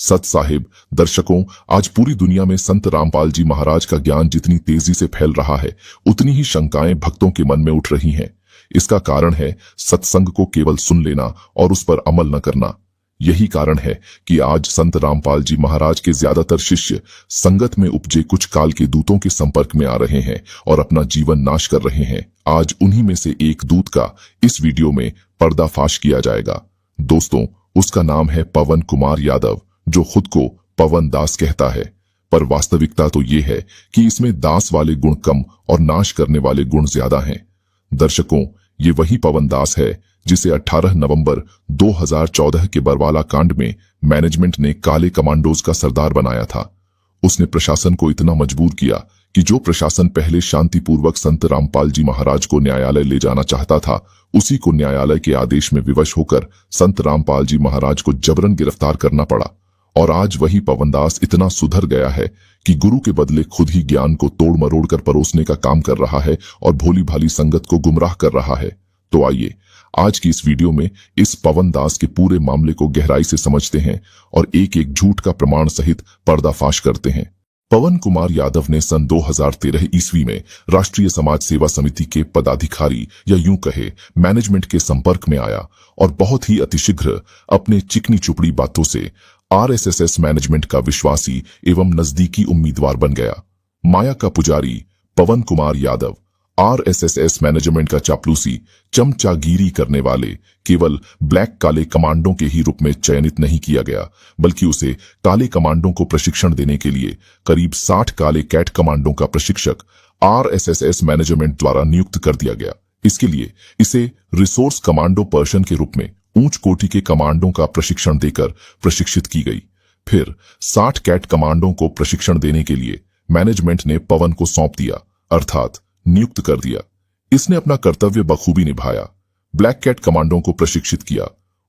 सत साहिब, दर्शकों, आज पूरी दुनिया में संत रामपाल जी महाराज का ज्ञान जितनी तेजी से फैल रहा है, उतनी ही शंकाएं भक्तों के मन में उठ रही हैं। इसका कारण है सत्संग को केवल सुन लेना और उस पर अमल न करना। यही कारण है कि आज संत रामपाल जी महाराज के ज्यादातर शिष्य संगत में उपजे कुछ काल के दूतों के संपर्क में आ रहे हैं और अपना जीवन नाश कर रहे हैं। आज उन्हीं में से एक दूत का इस वीडियो में पर्दाफाश किया जाएगा। दोस्तों, उसका नाम है पवन कुमार यादव, जो खुद को पवन दास कहता है, पर वास्तविकता तो ये है कि इसमें दास वाले गुण कम और नाश करने वाले गुण ज्यादा हैं। दर्शकों, ये वही पवन दास है जिसे 18 नवंबर 2014 के बरवाला कांड में मैनेजमेंट ने काले कमांडोज का सरदार बनाया था। उसने प्रशासन को इतना मजबूर किया कि जो प्रशासन पहले शांतिपूर्वक संत रामपाल जी महाराज को न्यायालय ले जाना चाहता था, उसी को न्यायालय के आदेश में विवश होकर संत रामपाल जी महाराज को जबरन गिरफ्तार करना पड़ा। और आज वही पवनदास इतना सुधर गया है कि गुरु के बदले खुद ही ज्ञान को तोड़ मरोड़ कर परोसने का काम कर रहा है और भोली भाली संगत को गुमराह कर रहा है। तो आइए आज की इस वीडियो में इस पवनदास के पूरे मामले को गहराई से समझते हैं और एक एक झूठ का प्रमाण सहित पर्दाफाश करते हैं। पवन कुमार यादव ने सन 2013 ईस्वी में राष्ट्रीय समाज सेवा समिति के पदाधिकारी या यूं कहे मैनेजमेंट के संपर्क में आया और बहुत ही अतिशीघ्र अपने चिकनी चुपड़ी बातों से आरएसएस मैनेजमेंट का विश्वासी एवं नजदीकी उम्मीदवार बन गया। माया का पुजारी पवन कुमार यादव आरएसएस मैनेजमेंट का चापलूसी चमचागिरी करने वाले केवल ब्लैक काले कमांडों के ही रूप में चयनित नहीं किया गया, बल्कि उसे काले कमांडों को प्रशिक्षण देने के लिए करीब 60 काले कैट कमांडों का प्रशिक्षक आरएसएस मैनेजमेंट द्वारा नियुक्त कर दिया गया। इसके लिए इसे रिसोर्स कमांडो पर्सन के रूप में उच्च कोटि के कमांडों का प्रशिक्षण देकर प्रशिक्षित की गई। फिर 60 कैट कमांडों को प्रशिक्षण देने के लिए मैनेजमेंट ने पवन को सौंप दिया, अर्थात नियुक्त कर दिया। इसने अपना कर्तव्य बखूबी निभाया, ब्लैक कैट कमांडों को प्रशिक्षित किया,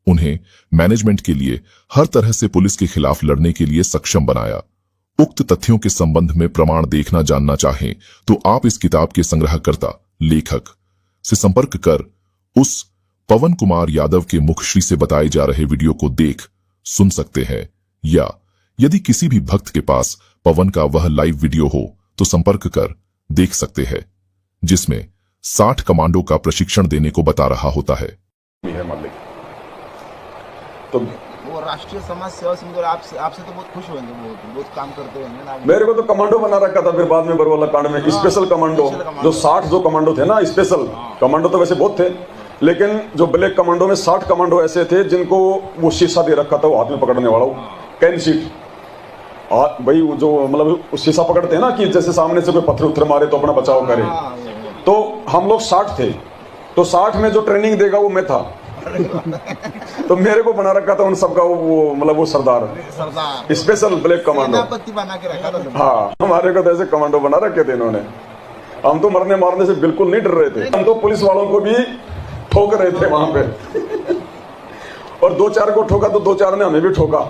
उन्हें मैनेजमेंट के लिए हर तरह से पुलिस के खिलाफ लड़ने के लिए सक्षम बनाया। उक्त तथ्यों के संबंध में प्रमाण देखना जानना चाहें तो आप इस किताब के संग्रहकर्ता लेखक से संपर्क कर उस पवन कुमार यादव के मुखश्री से बताए जा रहे वीडियो को देख सुन सकते हैं, या यदि किसी भी भक्त के पास पवन का वह लाइव वीडियो हो तो संपर्क कर देख सकते हैं, जिसमें 60 कमांडो का प्रशिक्षण देने को बता रहा होता है। तो वो राष्ट्रीय समाज सेवा समिति आपसे तो बहुत खुश होंगे, बहुत काम करते होंगे ना। मेरे को तो कमांडो बना रखा था, फिर बाद में बरवाला कांड में स्पेशल कमांडो, जो 60 जो कमांडो थे ना, स्पेशल कमांडो तो वैसे बहुत थे, लेकिन जो ब्लैक कमांडो में 60 कमांडो ऐसे थे जिनको वो शीशा दे रखा था, वो हाथ में पकड़ने वाला, कैन सीट भाई, जो मतलब शीशा पकड़ते हैं ना कि जैसे सामने से कोई पत्थर उत्थर मारे तो अपना बचाव करे। तो हम लोग 60 थे, तो 60 में जो ट्रेनिंग देगा वो मैं था। तो मेरे को बना रखा था उन सबका वो मतलब वो सरदार स्पेशल ब्लैक कमांडो बना के रखा था। हाँ, हमारे को तो ऐसे कमांडो बना रखे थे इन्होंने। हम तो मरने मारने से बिल्कुल नहीं डर रहे थे, हम तो पुलिस वालों को भी ठोक रहे थे वहां पे। और 2-4 को ठोका तो 2-4 ने हमें भी ठोका।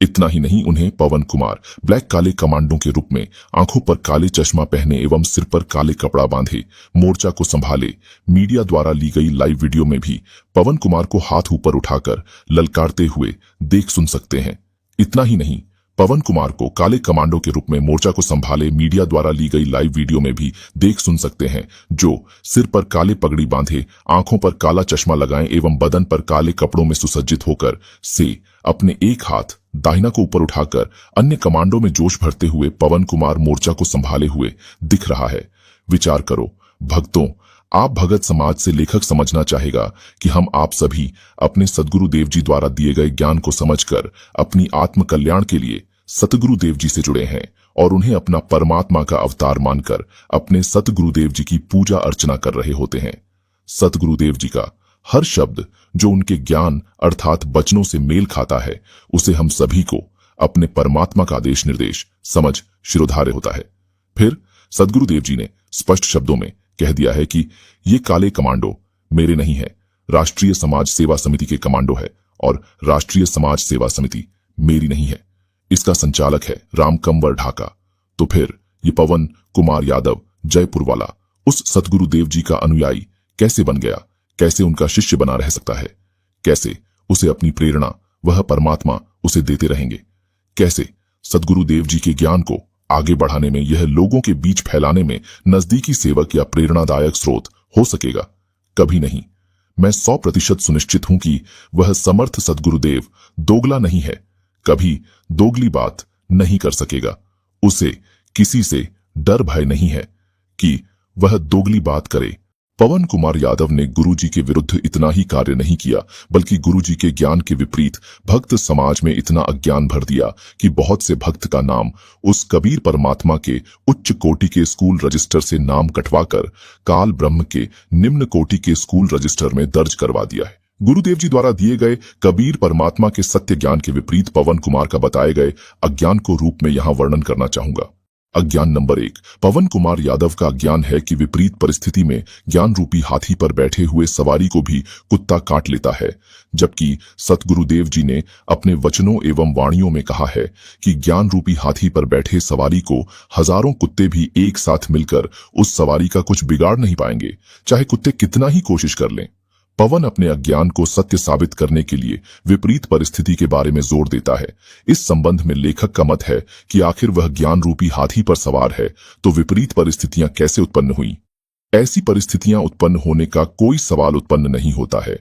इतना ही नहीं, उन्हें पवन कुमार ब्लैक काले कमांडो के रूप में आंखों पर काले चश्मा पहने एवं सिर पर काले कपड़ा बांधे मोर्चा को संभाले। मीडिया द्वारा ली गई लाइव वीडियो में भी पवन कुमार को हाथ ऊपर उठाकर ललकारते हुए देख सुन सकते हैं। इतना ही नहीं, पवन कुमार को काले कमांडो के रूप में मोर्चा को संभाले मीडिया द्वारा ली गई लाइव वीडियो में भी देख सुन सकते हैं, जो सिर पर काले पगड़ी बांधे, आंखों पर काला चश्मा लगाए एवं बदन पर काले कपड़ों में सुसज्जित होकर से अपने एक हाथ दाहिना को ऊपर उठाकर अन्य कमांडो में जोश भरते हुए पवन कुमार मोर्चा को संभाले हुए दिख रहा है। विचार करो भक्तों, आप भगत समाज से लेखक समझना चाहेगा कि हम आप सभी अपने सदगुरु देव जी द्वारा दिए गए ज्ञान को समझकर अपनी आत्म कल्याण के लिए सतगुरु देव जी से जुड़े हैं और उन्हें अपना परमात्मा का अवतार मानकर अपने सतगुरु देव जी की पूजा अर्चना कर रहे होते हैं। सतगुरु देव जी का हर शब्द जो उनके ज्ञान अर्थात वचनों से मेल खाता है, उसे हम सभी को अपने परमात्मा का आदेश निर्देश समझ शिरोधार्य होता है। फिर सदगुरु देव जी ने स्पष्ट शब्दों में कह दिया है कि ये काले कमांडो मेरे नहीं है, राष्ट्रीय समाज सेवा समिति के कमांडो है और राष्ट्रीय समाज सेवा समिति मेरी नहीं है। इसका संचालक है राम कंवर ढाका। तो फिर ये पवन कुमार यादव जयपुर वाला उस सतगुरु देव जी का अनुयायी कैसे बन गया, कैसे उनका शिष्य बना रह सकता है, कैसे उसे अपनी प्रेरणा वह परमात्मा उसे देते रहेंगे? कैसे सद्गुरुदेव जी के ज्ञान को आगे बढ़ाने में, यह लोगों के बीच फैलाने में नजदीकी सेवक या प्रेरणादायक स्रोत हो सकेगा? कभी नहीं। मैं 100% सुनिश्चित हूं कि वह समर्थ सद्गुरुदेव दोगला नहीं है, कभी दोगली बात नहीं कर सकेगा। उसे किसी से डर भय नहीं है कि वह दोगली बात करे। पवन कुमार यादव ने गुरुजी के विरुद्ध इतना ही कार्य नहीं किया, बल्कि गुरुजी के ज्ञान के विपरीत भक्त समाज में इतना अज्ञान भर दिया कि बहुत से भक्त का नाम उस कबीर परमात्मा के उच्च कोटि के स्कूल रजिस्टर से नाम कटवाकर काल ब्रह्म के निम्न कोटि के स्कूल रजिस्टर में दर्ज करवा दिया है। गुरुदेव जी द्वारा दिए गए कबीर परमात्मा के सत्य ज्ञान के विपरीत पवन कुमार का बताए गए अज्ञान को रूप में यहाँ वर्णन करना चाहूंगा। अज्ञान नंबर 1, पवन कुमार यादव का अज्ञान है कि विपरीत परिस्थिति में ज्ञान रूपी हाथी पर बैठे हुए सवारी को भी कुत्ता काट लेता है, जबकि सतगुरुदेव जी ने अपने वचनों एवं वाणियों में कहा है कि ज्ञान रूपी हाथी पर बैठे सवारी को हजारों कुत्ते भी एक साथ मिलकर उस सवारी का कुछ बिगाड़ नहीं पाएंगे, चाहे कुत्ते कितना ही कोशिश कर लें। पवन अपने अज्ञान को सत्य साबित करने के लिए विपरीत परिस्थिति के बारे में जोर देता है। इस संबंध में लेखक का मत है कि आखिर वह ज्ञान रूपी हाथी पर सवार है तो विपरीत परिस्थितियां कैसे उत्पन्न हुई? ऐसी परिस्थितियां उत्पन्न होने का कोई सवाल उत्पन्न नहीं होता है।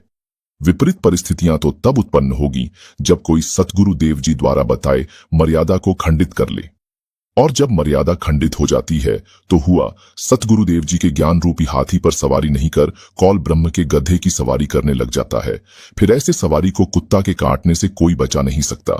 विपरीत परिस्थितियां तो तब उत्पन्न होगी जब कोई सतगुरु देव जी द्वारा बताए मर्यादा को खंडित कर ले, और जब मर्यादा खंडित हो जाती है तो हुआ सतगुरुदेव जी के ज्ञान रूपी हाथी पर सवारी नहीं कर कौल ब्रह्म के गधे की सवारी करने लग जाता है। फिर ऐसे सवारी को कुत्ता के काटने से कोई बचा नहीं सकता।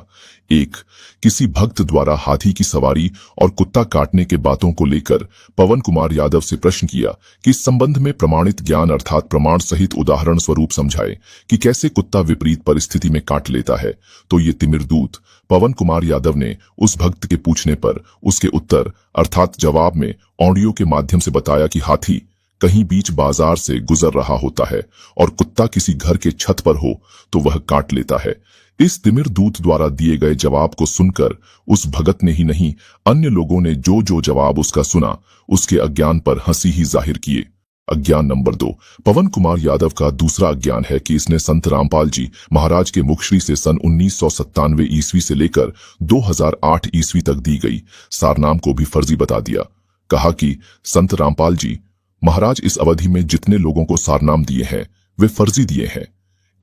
एक किसी भक्त द्वारा हाथी की सवारी और कुत्ता काटने के बातों को लेकर पवन कुमार यादव से प्रश्न किया कि इस संबंध में प्रमाणित ज्ञान अर्थात प्रमाण सहित उदाहरण स्वरूप समझाए कि कैसे कुत्ता विपरीत परिस्थिति में काट लेता है। तो ये तिमिर दूत पवन कुमार यादव ने उस भक्त के पूछने पर उसके उत्तर अर्थात जवाब में ऑडियो के माध्यम से बताया कि हाथी कहीं बीच बाजार से गुजर रहा होता है और कुत्ता किसी घर के छत पर हो तो वह काट लेता है। इस तिमिर दूत द्वारा दिए गए जवाब को सुनकर उस भगत ने ही नहीं, अन्य लोगों ने जो जो जवाब उसका सुना उसके अज्ञान पर हंसी ही जाहिर किए। अज्ञान नंबर 2, पवन कुमार यादव का दूसरा अज्ञान है कि इसने संत रामपाल जी महाराज के मुखश्री से सन 1997 ईस्वी से लेकर 2008 ईस्वी तक दी गई सारनाम को भी फर्जी बता दिया। कहा कि संत रामपाल जी महाराज इस अवधि में जितने लोगों को सारनाम दिए हैं वे फर्जी दिए हैं।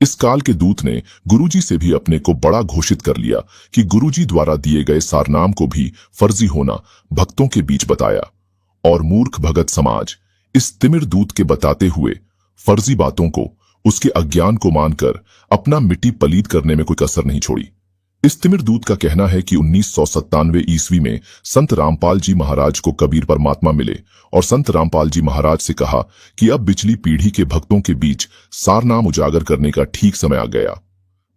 इस काल के दूत ने गुरुजी से भी अपने को बड़ा घोषित कर लिया कि गुरुजी द्वारा दिए गए सारनाम को भी फर्जी होना भक्तों के बीच बताया, और मूर्ख भगत समाज इस तिमिर दूत के बताते हुए फर्जी बातों को उसके अज्ञान को मानकर अपना मिट्टी पलीद करने में कोई कसर नहीं छोड़ी। इस तिमिर दूत का कहना है कि 1997 ईस्वी में संत रामपाल जी महाराज को कबीर परमात्मा मिले और संत रामपाल जी महाराज से कहा कि अब पिछली पीढ़ी के भक्तों के बीच सारनाम उजागर करने का ठीक समय आ गया,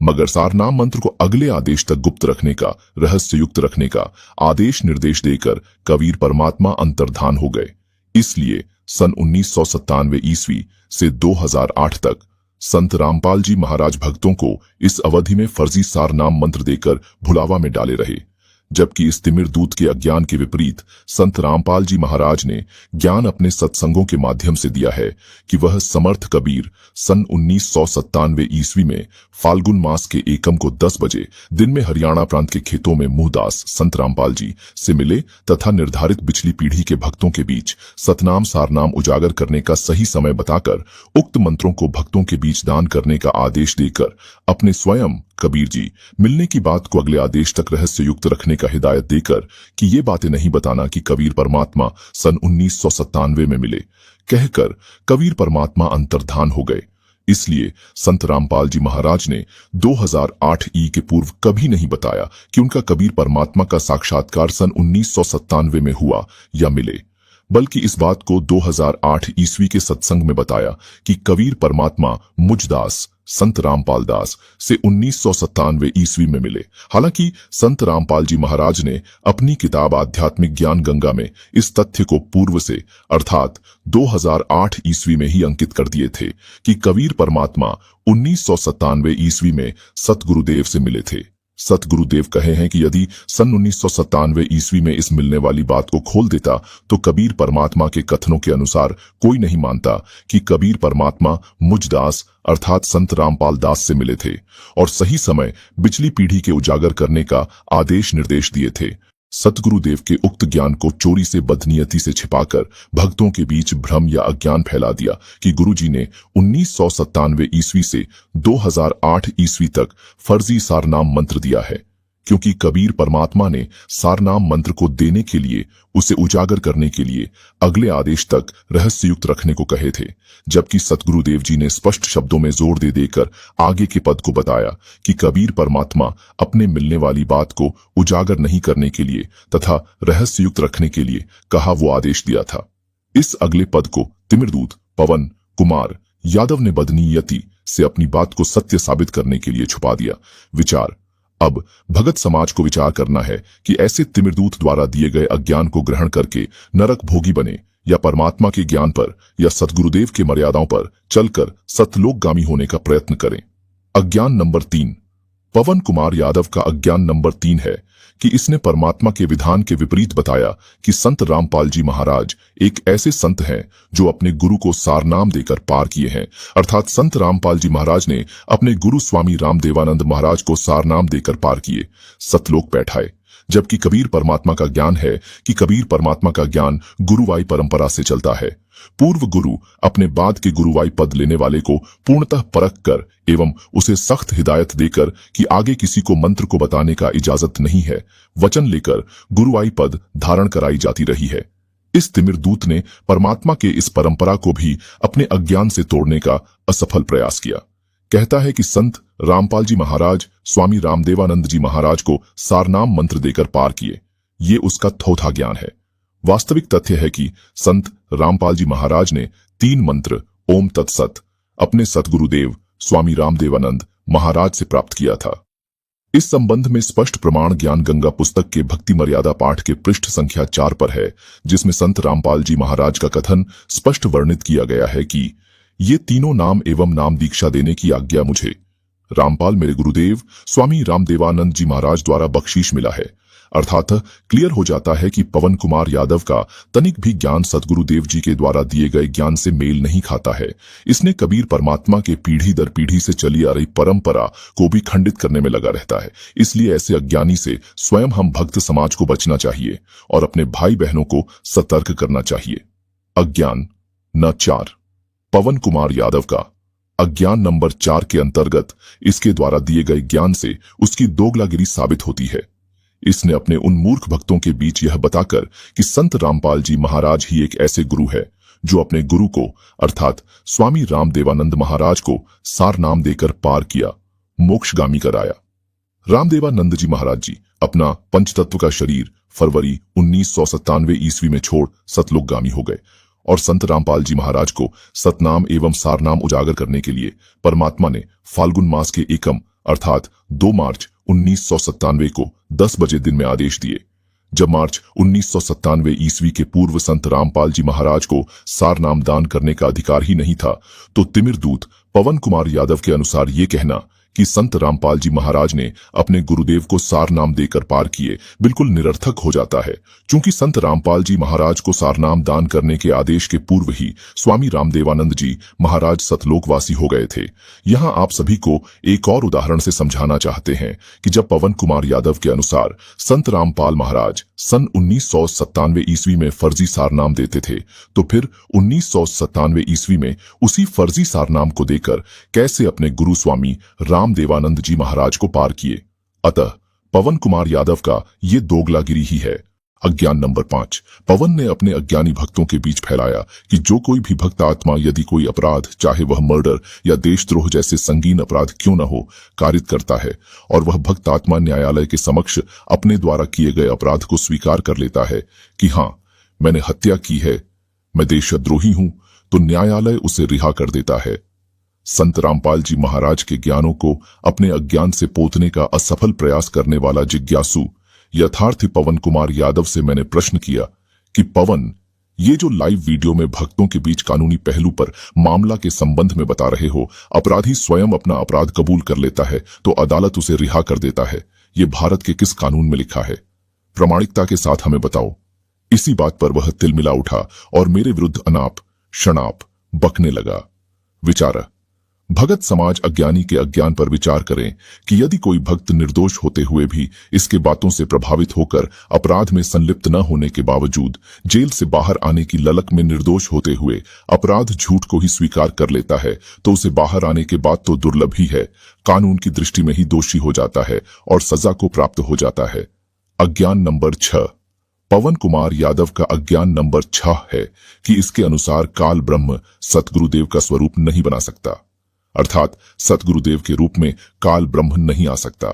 मगर सारनाम मंत्र को अगले आदेश तक गुप्त रखने का, रहस्य युक्त रखने का आदेश निर्देश देकर कबीर परमात्मा अंतर्धान हो गए। इसलिए सन 1997 ईस्वी से 2008 तक संत रामपाल जी महाराज भक्तों को इस अवधि में फर्जी सारनाम मंत्र देकर भुलावा में डाले रहे, जबकि इस तिमिर दूत के अज्ञान के विपरीत संत रामपाल जी महाराज ने ज्ञान अपने सत्संगों के माध्यम से दिया है कि वह समर्थ कबीर सन 1997 ईस्वी में फाल्गुन मास के एकम को 10 बजे दिन में हरियाणा प्रांत के खेतों में मुहदास संत रामपाल जी से मिले तथा निर्धारित पिछली पीढ़ी के भक्तों के बीच सतनाम सारनाम उजागर करने का सही समय बताकर उक्त मंत्रों को भक्तों के बीच दान करने का आदेश देकर अपने स्वयं कबीर जी मिलने की बात को अगले आदेश तक रहस्य युक्त रखने का हिदायत देकर कि ये बातें नहीं बताना कि कबीर परमात्मा सन 1997 में मिले, कहकर कबीर परमात्मा अंतर्धान हो गए। इसलिए संत रामपाल जी महाराज ने 2008 ई के पूर्व कभी नहीं बताया कि उनका कबीर परमात्मा का साक्षात्कार सन 1997 में हुआ या मिले, बल्कि इस बात को 2008 ईस्वी के सत्संग में बताया कि कबीर परमात्मा मुझदास संत रामपाल दास से 1997 ईस्वी में मिले। हालांकि संत रामपाल जी महाराज ने अपनी किताब आध्यात्मिक ज्ञान गंगा में इस तथ्य को पूर्व से अर्थात 2008 ईस्वी में ही अंकित कर दिए थे कि कबीर परमात्मा 1997 ईस्वी में सतगुरुदेव से मिले थे। सतगुरुदेव कहे हैं कि यदि सन 1997 ईस्वी में इस मिलने वाली बात को खोल देता तो कबीर परमात्मा के कथनों के अनुसार कोई नहीं मानता कि कबीर परमात्मा मुझदास अर्थात संत रामपाल दास से मिले थे और सही समय बिचली पीढ़ी के उजागर करने का आदेश निर्देश दिए थे। सतगुरुदेव के उक्त ज्ञान को चोरी से बदनीयती से छिपाकर भक्तों के बीच भ्रम या अज्ञान फैला दिया कि गुरुजी ने 1997 ईस्वी से 2008 ईस्वी तक फर्जी सारनाम मंत्र दिया है, क्योंकि कबीर परमात्मा ने सारनाम मंत्र को देने के लिए उसे उजागर करने के लिए अगले आदेश तक रहस्ययुक्त रखने को कहे थे, जबकि सतगुरुदेव जी ने स्पष्ट शब्दों में जोर दे देकर आगे के पद को बताया कि कबीर परमात्मा अपने मिलने वाली बात को उजागर नहीं करने के लिए तथा रहस्ययुक्त रखने के लिए कहा वो आदेश दिया था। इस अगले पद को तिमिरदूत पवन कुमार यादव ने बदनीयती से अपनी बात को सत्य साबित करने के लिए छुपा दिया। विचार, अब भगत समाज को विचार करना है कि ऐसे तिमिरदूत द्वारा दिए गए अज्ञान को ग्रहण करके नरक भोगी बने या परमात्मा के ज्ञान पर या सतगुरुदेव के मर्यादाओं पर चलकर सतलोकगामी होने का प्रयत्न करें। अज्ञान नंबर 3। पवन कुमार यादव का अज्ञान नंबर 3 है कि इसने परमात्मा के विधान के विपरीत बताया कि संत रामपाल जी महाराज एक ऐसे संत हैं जो अपने गुरु को सारनाम देकर पार किए हैं, अर्थात संत रामपाल जी महाराज ने अपने गुरु स्वामी रामदेवानंद महाराज को सारनाम देकर पार किए, सतलोक बैठाए। जबकि कबीर परमात्मा का ज्ञान है कि कबीर परमात्मा का ज्ञान गुरुवाई परंपरा से चलता है। पूर्व गुरु अपने बाद के गुरुवाई पद लेने वाले को पूर्णतः परख कर एवं उसे सख्त हिदायत देकर कि आगे किसी को मंत्र को बताने का इजाजत नहीं है, वचन लेकर गुरुवाई पद धारण कराई जाती रही है। इस तिमिरदूत ने परमात्मा के इस परंपरा को भी अपने अज्ञान से तोड़ने का असफल प्रयास किया। कहता है कि संत रामपाल जी महाराज स्वामी रामदेवानंद जी महाराज को सारनाम मंत्र देकर पार किए, ये उसका थोथा ज्ञान है। वास्तविक तथ्य है कि संत रामपाल जी महाराज ने 3 मंत्र ओम तत्सत अपने सतगुरुदेव स्वामी रामदेवानंद महाराज से प्राप्त किया था। इस संबंध में स्पष्ट प्रमाण ज्ञान गंगा पुस्तक के भक्ति मर्यादा पाठ के पृष्ठ संख्या 4 पर है, जिसमें संत रामपाल जी महाराज का कथन स्पष्ट वर्णित किया गया है कि ये तीनों नाम एवं नाम दीक्षा देने की आज्ञा मुझे रामपाल मेरे गुरुदेव स्वामी रामदेवानंद जी महाराज द्वारा बख्शीश मिला है। अर्थात क्लियर हो जाता है कि पवन कुमार यादव का तनिक भी ज्ञान सतगुरुदेव जी के द्वारा दिए गए ज्ञान से मेल नहीं खाता है। इसने कबीर परमात्मा के पीढ़ी दर पीढ़ी से चली आ रही परंपरा को भी खंडित करने में लगा रहता है। इसलिए ऐसे अज्ञानी से स्वयं हम भक्त समाज को बचना चाहिए और अपने भाई बहनों को सतर्क करना चाहिए। अज्ञान न 4। पवन कुमार यादव का अज्ञान नंबर 4 के अंतर्गत इसके द्वारा दिए गए ज्ञान से उसकी दोगलागिरी साबित होती है। इसने अपने उन मूर्ख भक्तों के बीच यह बताकर कि संत रामपाल जी महाराज ही एक ऐसे गुरु है जो अपने गुरु को अर्थात स्वामी रामदेवानंद महाराज को सारनाम देकर पार किया, मोक्षगामी कराया। रामदेवानंद जी महाराज जी अपना पंचतत्व का शरीर फरवरी 1997 ईस्वी में छोड़ सतलोकगामी हो गए और संत रामपाल जी महाराज को सतनाम एवं सारनाम उजागर करने के लिए परमात्मा ने फाल्गुन मास के एकम अर्थात 2 मार्च 1997 को 10 बजे दिन में आदेश दिए। जब मार्च 1997 ईस्वी के पूर्व संत रामपाल जी महाराज को सारनाम दान करने का अधिकार ही नहीं था, तो तिमिरदूत पवन कुमार यादव के अनुसार ये कहना कि संत रामपाल जी महाराज ने अपने गुरुदेव को सारनाम देकर पार किए बिल्कुल निरर्थक हो जाता है, क्योंकि संत रामपाल जी महाराज को सारनाम दान करने के आदेश के पूर्व ही स्वामी रामदेवानंद जी महाराज सतलोकवासी हो गए थे। यहाँ आप सभी को एक और उदाहरण से समझाना चाहते हैं कि जब पवन कुमार यादव के अनुसार संत रामपाल महाराज सन 1997 ईस्वी में फर्जी सारनाम देते थे, तो फिर 1997 ईस्वी में उसी फर्जी सारनाम को देकर कैसे अपने गुरु स्वामी रामदेवानंद जी महाराज को पार किए। अतः पवन कुमार यादव का ये दोगलागिरी ही है। अज्ञान नंबर 5। पवन ने अपने अज्ञानी भक्तों के बीच फैलाया कि जो कोई भी भक्त आत्मा यदि कोई अपराध, चाहे वह मर्डर या देशद्रोह जैसे संगीन अपराध क्यों न हो, कारित करता है और वह भक्त आत्मा न्यायालय के समक्ष अपने द्वारा किए गए अपराध को स्वीकार कर लेता है कि हाँ, मैंने हत्या की है, मैं देशद्रोही हूं, तो न्यायालय उसे रिहा कर देता है। संत रामपाल जी महाराज के ज्ञानों को अपने अज्ञान से पोतने का असफल प्रयास करने वाला जिज्ञासु यथार्थी पवन कुमार यादव से मैंने प्रश्न किया कि पवन, ये जो लाइव वीडियो में भक्तों के बीच कानूनी पहलू पर मामला के संबंध में बता रहे हो, अपराधी स्वयं अपना अपराध कबूल कर लेता है तो अदालत उसे रिहा कर देता है, ये भारत के किस कानून में लिखा है? प्रामाणिकता के साथ हमें बताओ। इसी बात पर वह तिलमिला उठा और मेरे विरुद्ध अनाप शनाप बकने लगा। विचार। भगत समाज अज्ञानी के अज्ञान पर विचार करें कि यदि कोई भक्त निर्दोष होते हुए भी इसके बातों से प्रभावित होकर अपराध में संलिप्त न होने के बावजूद जेल से बाहर आने की ललक में निर्दोष होते हुए अपराध झूठ को ही स्वीकार कर लेता है, तो उसे बाहर आने के बाद तो दुर्लभ ही है, कानून की दृष्टि में ही दोषी हो जाता है और सजा को प्राप्त हो जाता है। अज्ञान नंबर 6। पवन कुमार यादव का अज्ञान नंबर 6 है कि इसके अनुसार काल ब्रह्म सतगुरुदेव का स्वरूप नहीं बना सकता, अर्थात सतगुरुदेव के रूप में काल ब्रह्म नहीं आ सकता,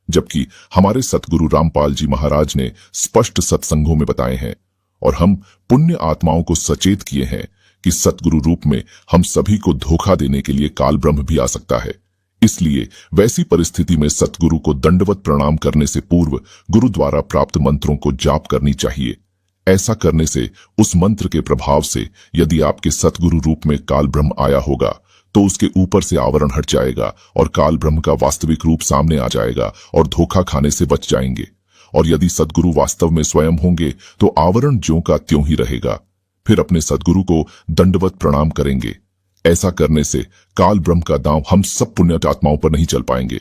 जबकि हमारे सतगुरु रामपाल जी महाराज ने स्पष्ट सत्संगों में बताए हैं और हम पुण्य आत्माओं को सचेत किए हैं कि सतगुरु रूप में हम सभी को धोखा देने के लिए काल ब्रह्म भी आ सकता है। इसलिए वैसी परिस्थिति में सतगुरु को दंडवत प्रणाम करने से पूर्व गुरु द्वारा प्राप्त मंत्रों को जाप करनी चाहिए। ऐसा करने से उस मंत्र के प्रभाव से यदि आपके सतगुरु रूप में काल ब्रह्म आया होगा तो उसके ऊपर से आवरण हट जाएगा और काल ब्रह्म का वास्तविक रूप सामने आ जाएगा और धोखा खाने से बच जाएंगे। और यदि सतगुरु वास्तव में स्वयं होंगे तो आवरण ज्यों का त्यों ही रहेगा। फिर अपने सतगुरु को दंडवत प्रणाम करेंगे। ऐसा करने से काल ब्रह्म का दांव हम सब पुण्य आत्माओं पर नहीं चल पाएंगे।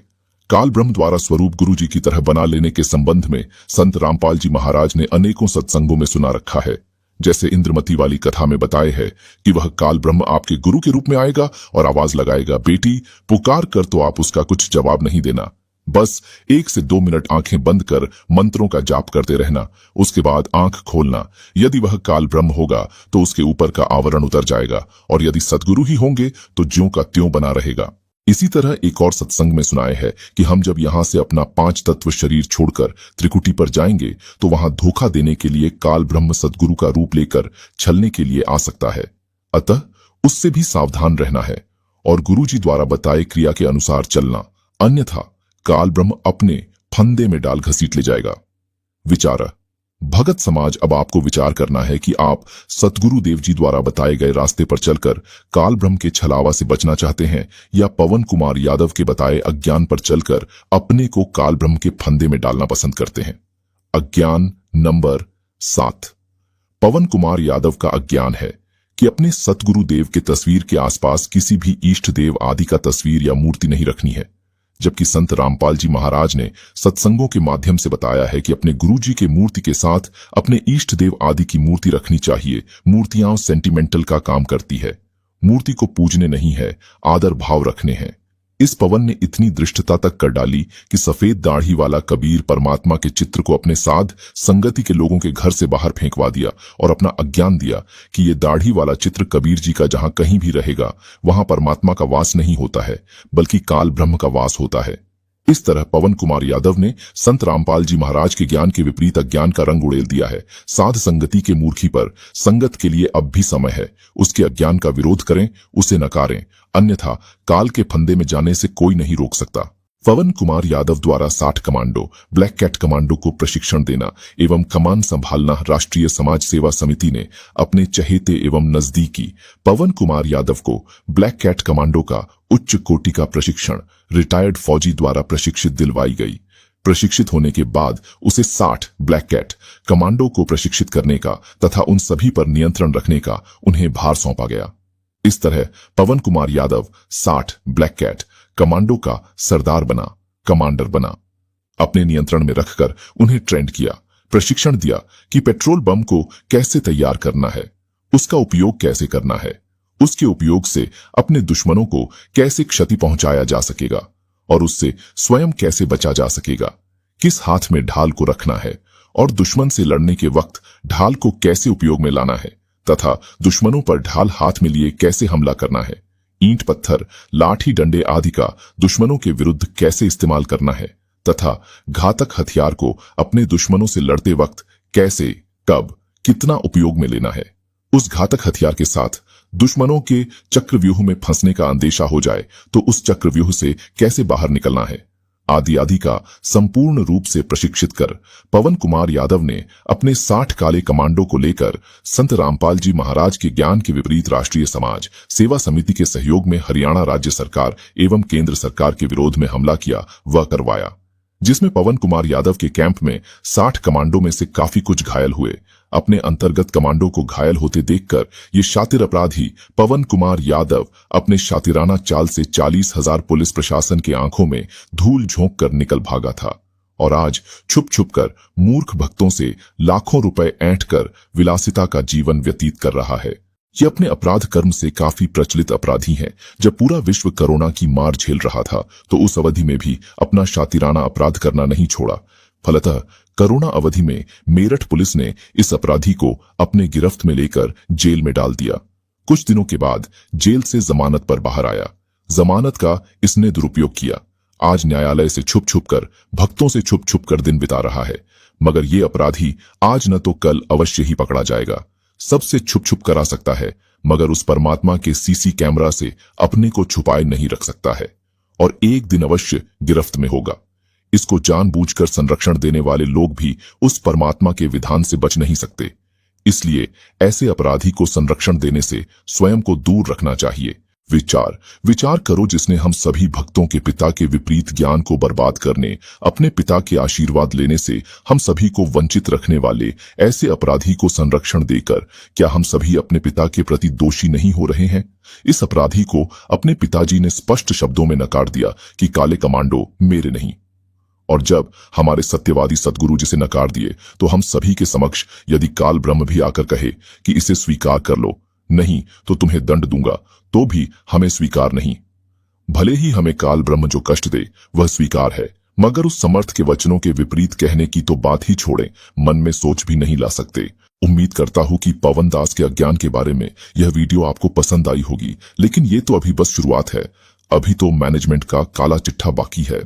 काल ब्रह्म द्वारा स्वरूप गुरु जी की तरह बना लेने के संबंध में संत रामपाल जी महाराज ने अनेकों सत्संगों में सुना रखा है। जैसे इंद्रमती वाली कथा में बताए है कि वह काल ब्रह्म आपके गुरु के रूप में आएगा और आवाज लगाएगा, बेटी पुकार कर, तो आप उसका कुछ जवाब नहीं देना, बस 1 से 2 मिनट आंखें बंद कर मंत्रों का जाप करते रहना। उसके बाद आंख खोलना। यदि वह काल ब्रह्म होगा तो उसके ऊपर का आवरण उतर जाएगा और यदि सदगुरु ही होंगे तो ज्यों का त्यों बना रहेगा। इसी तरह एक और सत्संग में सुनाए है कि हम जब यहां से अपना 5 तत्व शरीर छोड़कर त्रिकुटी पर जाएंगे तो वहां धोखा देने के लिए काल ब्रह्म सदगुरु का रूप लेकर छलने के लिए आ सकता है। अतः उससे भी सावधान रहना है और गुरु जी द्वारा बताए क्रिया के अनुसार चलना, अन्यथा काल ब्रह्म अपने फंदे में डाल घसीट ले जाएगा। विचार। भगत समाज अब आपको विचार करना है कि आप सतगुरु देव जी द्वारा बताए गए रास्ते पर चलकर काल ब्रह्म के छलावा से बचना चाहते हैं या पवन कुमार यादव के बताए अज्ञान पर चलकर अपने को काल ब्रह्म के फंदे में डालना पसंद करते हैं। अज्ञान नंबर 7। पवन कुमार यादव का अज्ञान है कि अपने सतगुरु देव के तस्वीर के आसपास किसी भी इष्ट देव आदि का तस्वीर या मूर्ति नहीं रखनी है, जबकि संत रामपाल जी महाराज ने सत्संगों के माध्यम से बताया है कि अपने गुरु जी के मूर्ति के साथ अपने इष्ट देव आदि की मूर्ति रखनी चाहिए। मूर्तियां सेंटिमेंटल का काम करती है, मूर्ति को पूजने नहीं है, आदर भाव रखने हैं। इस पवन ने इतनी दृष्टता तक कर डाली कि सफेद दाढ़ी वाला कबीर परमात्मा के चित्र को अपने साध संगति के लोगों के घर से बाहर फेंकवा दिया और अपना अज्ञान दिया कि ये दाढ़ी वाला चित्र कबीर जी का जहां कहीं भी रहेगा वहां परमात्मा का वास नहीं होता है, बल्कि काल ब्रह्म का वास होता है। इस तरह पवन कुमार यादव ने संत रामपाल जी महाराज के ज्ञान के विपरीत अज्ञान का रंग उड़ेल दिया है। साध संगति के मूर्खी पर संगत के लिए अब भी समय है। उसके अज्ञान का विरोध करें, उसे नकारें, अन्यथा काल के फंदे में जाने से कोई नहीं रोक सकता। पवन कुमार यादव द्वारा 60 कमांडो ब्लैक कैट कमांडो को प्रशिक्षण देना एवं कमान संभालना राष्ट्रीय समाज सेवा समिति ने अपने चहेते एवं नजदीकी पवन कुमार यादव को ब्लैक कैट कमांडो का उच्च कोटि का प्रशिक्षण रिटायर्ड फौजी द्वारा प्रशिक्षित दिलवाई गई। प्रशिक्षित होने के बाद उसे 60 ब्लैक कैट कमांडो को प्रशिक्षित करने का तथा उन सभी पर नियंत्रण रखने का उन्हें भार सौंपा गया। इस तरह Pawan Kumar Yadav 60 black cat commando का सरदार बना, कमांडर बना। अपने नियंत्रण में रखकर उन्हें ट्रेंड किया, प्रशिक्षण दिया कि पेट्रोल बम को कैसे तैयार करना है, उसका उपयोग कैसे करना है, उसके उपयोग से अपने दुश्मनों को कैसे क्षति पहुंचाया जा सकेगा और उससे स्वयं कैसे बचा जा सकेगा, किस हाथ में ढाल को रखना है और दुश्मन से लड़ने के वक्त ढाल को कैसे उपयोग में लाना है तथा दुश्मनों पर ढाल हाथ में लिए कैसे हमला करना है, ईंट पत्थर लाठी डंडे आदि का दुश्मनों के विरुद्ध कैसे इस्तेमाल करना है तथा घातक हथियार को अपने दुश्मनों से लड़ते वक्त कैसे, कब, कितना उपयोग में लेना है। उस घातक हथियार के साथ दुश्मनों के चक्रव्यूह में फंसने का अंदेशा हो जाए तो उस चक्रव्यूह से कैसे बाहर निकलना है, आदि आदि का संपूर्ण रूप से प्रशिक्षित कर पवन कुमार यादव ने अपने 60 काले कमांडो को लेकर संत रामपाल जी महाराज के ज्ञान के विपरीत राष्ट्रीय समाज सेवा समिति के सहयोग में हरियाणा राज्य सरकार एवं केंद्र सरकार के विरोध में हमला किया व करवाया, जिसमें पवन कुमार यादव के कैंप में 60 कमांडो में से काफी कुछ घायल हुए। अपने अंतर्गत कमांडो को घायल होते देखकर ये शातिर अपराधी पवन कुमार यादव अपने शातिराना चाल से 40,000 पुलिस प्रशासन के आंखों में धूल झोंक कर निकल भागा था और आज छुप छुप कर मूर्ख भक्तों से लाखों रुपए ऐंठ कर विलासिता का जीवन व्यतीत कर रहा है। ये अपने अपराध कर्म से काफी प्रचलित अपराधी हैं। जब पूरा विश्व कोरोना की मार झेल रहा था तो उस अवधि में भी अपना शातिराना अपराध करना नहीं छोड़ा। फलतः कोरोना अवधि में मेरठ पुलिस ने इस अपराधी को अपने गिरफ्त में लेकर जेल में डाल दिया। कुछ दिनों के बाद जेल से जमानत पर बाहर आया। जमानत का इसने दुरुपयोग किया। आज न्यायालय से छुप छुप कर, भक्तों से छुप छुप कर दिन बिता रहा है। मगर ये अपराधी आज न तो कल अवश्य ही पकड़ा जाएगा। सबसे छुप छुप कर आ सकता है, मगर उस परमात्मा के सीसी कैमरा से अपने को छुपाए नहीं रख सकता है और एक दिन अवश्य गिरफ्त में होगा। इसको जानबूझकर संरक्षण देने वाले लोग भी उस परमात्मा के विधान से बच नहीं सकते। इसलिए ऐसे अपराधी को संरक्षण देने से स्वयं को दूर रखना चाहिए। विचार करो, जिसने हम सभी भक्तों के पिता के विपरीत ज्ञान को बर्बाद करने, अपने पिता के आशीर्वाद लेने से हम सभी को वंचित रखने वाले ऐसे अपराधी को संरक्षण देकर क्या हम सभी अपने पिता के प्रति दोषी नहीं हो रहे हैं? इस अपराधी को अपने पिताजी ने स्पष्ट शब्दों में नकार दिया कि काले कमांडो मेरे नहीं। और जब हमारे सत्यवादी सद्गुरु जिसे नकार दिए तो हम सभी के समक्ष यदि काल ब्रह्म भी आकर कहे कि इसे स्वीकार कर लो, नहीं तो तुम्हें दंड दूंगा, तो भी हमें स्वीकार नहीं। भले ही हमें काल ब्रह्म जो कष्ट दे वह स्वीकार है, मगर उस समर्थ के वचनों के विपरीत कहने की तो बात ही छोड़ें, मन में सोच भी नहीं ला सकते। उम्मीद करता हूं कि पवन दास के अज्ञान के बारे में यह वीडियो आपको पसंद आई होगी, लेकिन ये तो अभी बस शुरुआत है। अभी तो मैनेजमेंट का काला चिट्ठा बाकी है।